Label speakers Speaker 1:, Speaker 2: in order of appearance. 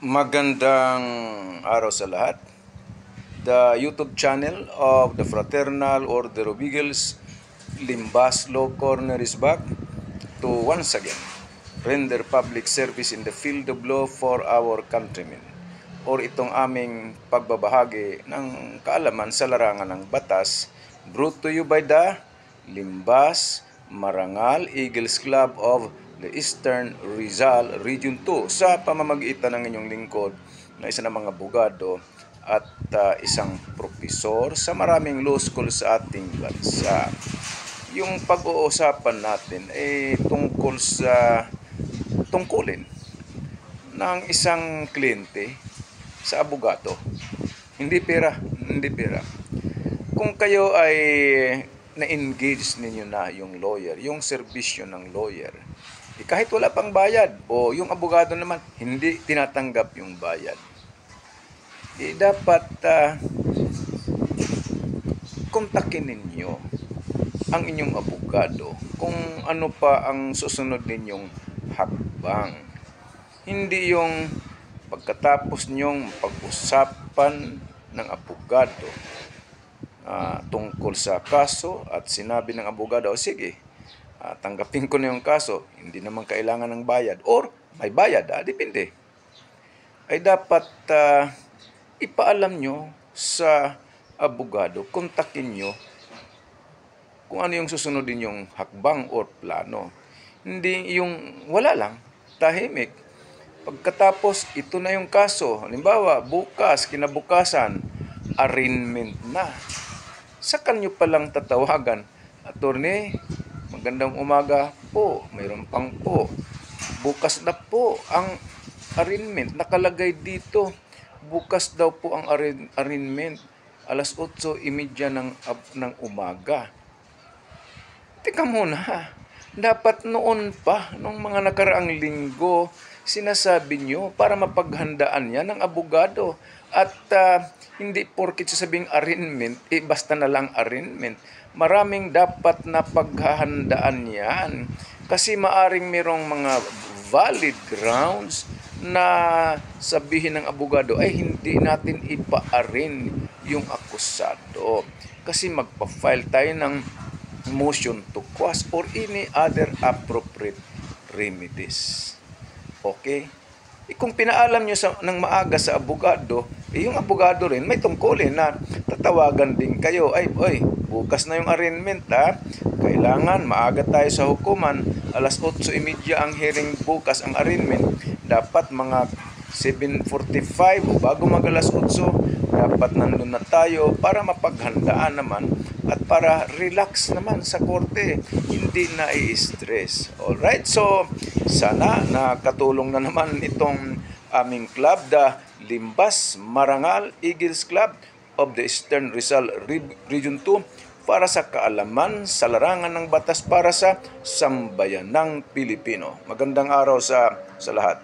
Speaker 1: Magandang araw sa lahat. The YouTube channel of the Fraternal Order of Eagles, Limbas Law Corner is back to once again render public service in the field of law for our countrymen, or itong aming pagbabahagi ng kaalaman sa larangan ng batas, brought to you by the Limbas Marangal Eagles Club of the Eastern Rizal Region 2 sa pamamagitan ng inyong lingkod na isa ng mga abogado at isang profesor sa maraming law school sa ating bansa. Yung pag-uusapan natin ay tungkol sa tungkulin ng isang kliyente sa abogado. Hindi pera. Kung kayo ay na-engage ninyo na yung lawyer, yung serbisyo ng lawyer, kahit wala pang bayad, o yung abogado naman, hindi tinatanggap yung bayad, dapat kontakin ninyo ang inyong abogado kung ano pa ang susunod ninyong hakbang. Hindi yung pagkatapos nyong pag-usapan ng abogado tungkol sa kaso at sinabi ng abogado, sige, tanggapin ko na yung kaso, hindi naman kailangan ng bayad, or may bayad, depende. Ay dapat ipaalam nyo sa abogado, kontakin nyo kung ano yung susunod ninyong hakbang or plano. Hindi yung wala lang, tahimik. Pagkatapos, ito na yung kaso. Halimbawa, bukas, kinabukasan, arraignment na. Saka nyo palang tatawagan, attorney, magandang umaga po, mayroon pang po. Bukas na po ang arraignment, nakalagay dito. Bukas daw po ang arraignment, alas 8:30 ng umaga. Teka muna, dapat noon pa, nung mga nakaraang linggo, sinasabi nyo para mapaghandaan yan ng abogado. At hindi porkit sasabing arraignment, basta na lang arraignment. Maraming dapat na paghahandaan yan. Kasi maaring merong mga valid grounds na sabihin ng abogado ay hindi natin ipa-arraign yung akusado. Kasi magpa-file tayo ng motion to quash or any other appropriate remedies. Okay? Kung pinaalam nyo ng maaga sa abogado, yung abogado rin may tungkulin na tatawagan din kayo. Ay, bukas na yung arraignment, kailangan maaga tayo sa hukuman. Alas 8:30 ang hearing bukas, ang arraignment. Dapat mga 7:45 o bago mag alas 8, dapat nandun na tayo para mapaghandaan naman at para relax naman sa korte, hindi na i-stress. Alright, so sana nakatulong na naman itong aming club, the Limbas Marangal Eagles Club of the Eastern Rizal Region 2, para sa kaalaman sa larangan ng batas para sa sambayanang Pilipino. Magandang araw sa lahat.